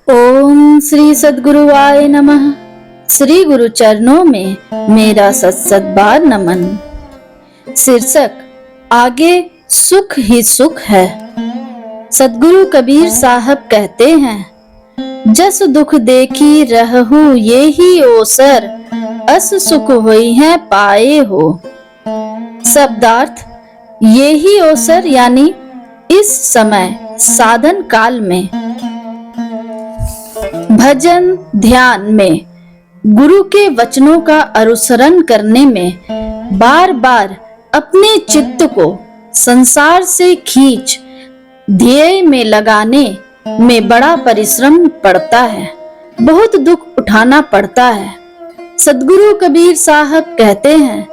ओम श्री सद्गुरुवाय नमः। श्री गुरु चरणों में मेरा सत बार नमन। शीर्षक, आगे सुख ही सुख है। सद्गुरु कबीर साहब कहते हैं, जस दुख देखी रहू ये ही ओसर, अस सुख होई है पाए हो। शब्दार्थ, ये ही ओसर यानी इस समय साधन काल में भजन ध्यान में गुरु के वचनों का अनुसरण करने में बार बार अपने चित्त को संसार से खींच ध्येय में लगाने में बड़ा परिश्रम पड़ता है, बहुत दुख उठाना पड़ता है। सद्गुरु कबीर साहब कहते हैं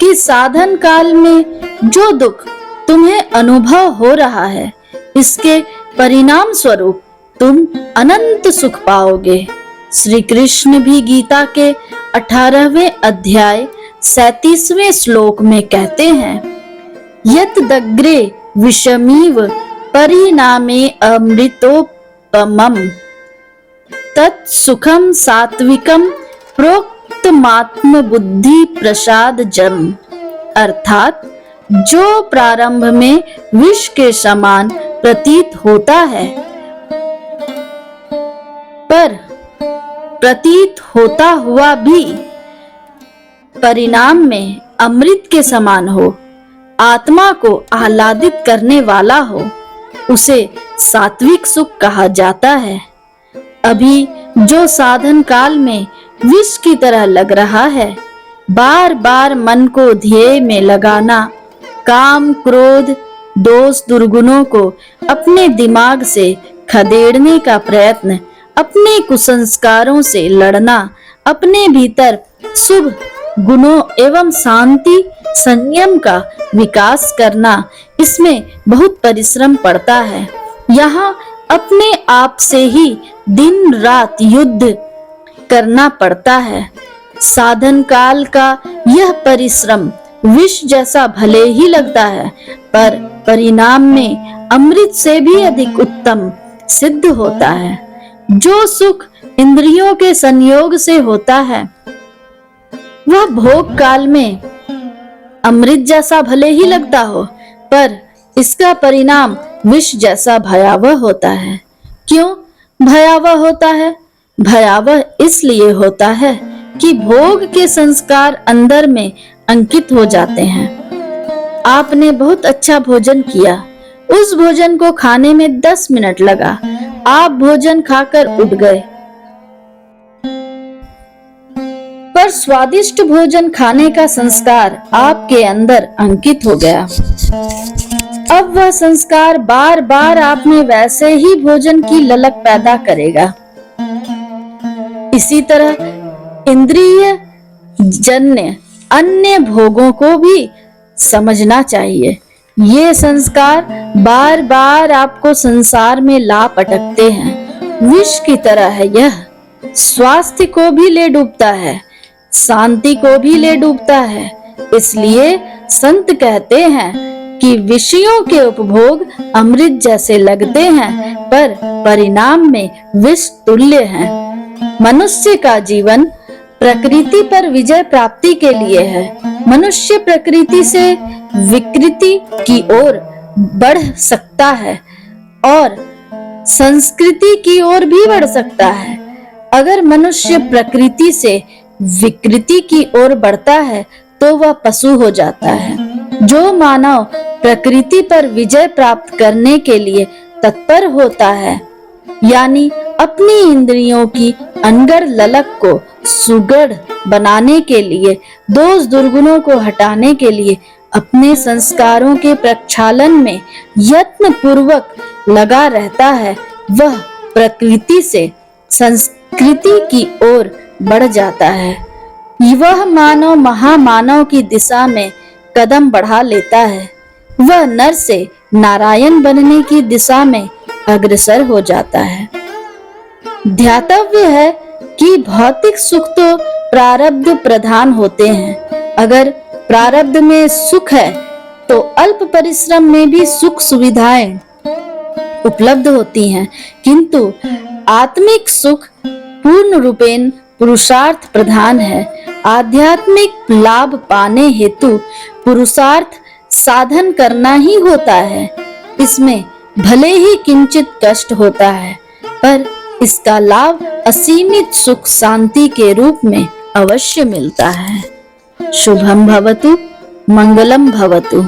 कि साधन काल में जो दुख तुम्हें अनुभव हो रहा है, इसके परिणाम स्वरूप तुम अनंत सुख पाओगे। श्री कृष्ण भी गीता के 18वें अध्याय 37वें श्लोक में कहते हैं, यत दग्रे विषमीव परिणामे अमृतोपमम् तत् सुखम सात्विकम प्रोक्तमात्म बुद्धि प्रसादजम। अर्थात जो प्रारंभ में विष के समान प्रतीत होता है, पर प्रतीत होता हुआ भी परिणाम में अमृत के समान हो, आत्मा को आह्लादित करने वाला हो, उसे सात्विक सुख कहा जाता है। अभी जो साधन काल में विष की तरह लग रहा है, बार बार मन को ध्येय में लगाना, काम क्रोध दोष दुर्गुणों को अपने दिमाग से खदेड़ने का प्रयत्न, अपने कुसंस्कारों से लड़ना, अपने भीतर शुभ गुणों एवं शांति संयम का विकास करना, इसमें बहुत परिश्रम पड़ता है। यहाँ अपने आप से ही दिन रात युद्ध करना पड़ता है। साधन काल का यह परिश्रम विष जैसा भले ही लगता है, पर परिणाम में अमृत से भी अधिक उत्तम सिद्ध होता है। जो सुख इंद्रियों के संयोग से होता है, वह भोग काल में अमृत जैसा भले ही लगता हो, पर इसका परिणाम विष जैसा भयावह होता है। क्यों भयावह होता है? भयावह इसलिए होता है कि भोग के संस्कार अंदर में अंकित हो जाते हैं। आपने बहुत अच्छा भोजन किया, उस भोजन को खाने में 10 मिनट लगा, आप भोजन खाकर उठ गए, पर स्वादिष्ट भोजन खाने का संस्कार आपके अंदर अंकित हो गया। अब वह संस्कार बार बार आप में वैसे ही भोजन की ललक पैदा करेगा। इसी तरह इंद्रिय जन्य अन्य भोगों को भी समझना चाहिए। ये संस्कार बार बार आपको संसार में ला पटकते हैं। विष की तरह है यह, स्वास्थ्य को भी ले डूबता है, शांति को भी ले डूबता है। इसलिए संत कहते हैं कि विषयों के उपभोग अमृत जैसे लगते हैं, पर परिणाम में विष तुल्य हैं। मनुष्य का जीवन प्रकृति पर विजय प्राप्ति के लिए है। मनुष्य प्रकृति से विकृति की ओर बढ़ सकता है और संस्कृति की ओर भी बढ़ सकता है। अगर मनुष्य प्रकृति से विकृति की ओर बढ़ता है तो वह पशु हो जाता है। जो मानव प्रकृति पर विजय प्राप्त करने के लिए तत्पर होता है, यानी अपनी इंद्रियों की अनगढ़ ललक को सुगढ़ बनाने के लिए, दोष दुर्गुणों को हटाने के लिए अपने संस्कारों के प्रक्षालन में यत्न पूर्वक लगा रहता है, वह प्रकृति से संस्कृति की ओर बढ़ जाता है। वह मानव महामानव की दिशा में कदम बढ़ा लेता है। वह नर से नारायण बनने की दिशा में अग्रसर हो जाता है। ध्यातव्य है कि भौतिक सुख तो प्रारब्ध प्रधान होते हैं। अगर प्रारब्ध में सुख है तो अल्प परिश्रम में भी सुख सुविधाएं उपलब्ध होती हैं, किंतु आत्मिक सुख पूर्ण रूपेण पुरुषार्थ प्रधान है। आध्यात्मिक लाभ पाने हेतु पुरुषार्थ साधन करना ही होता है। इसमें भले ही किंचित कष्ट होता है, पर इसका लाभ असीमित सुख शांति के रूप में अवश्य मिलता है। शुभम भवतु, मंगलम भवतु।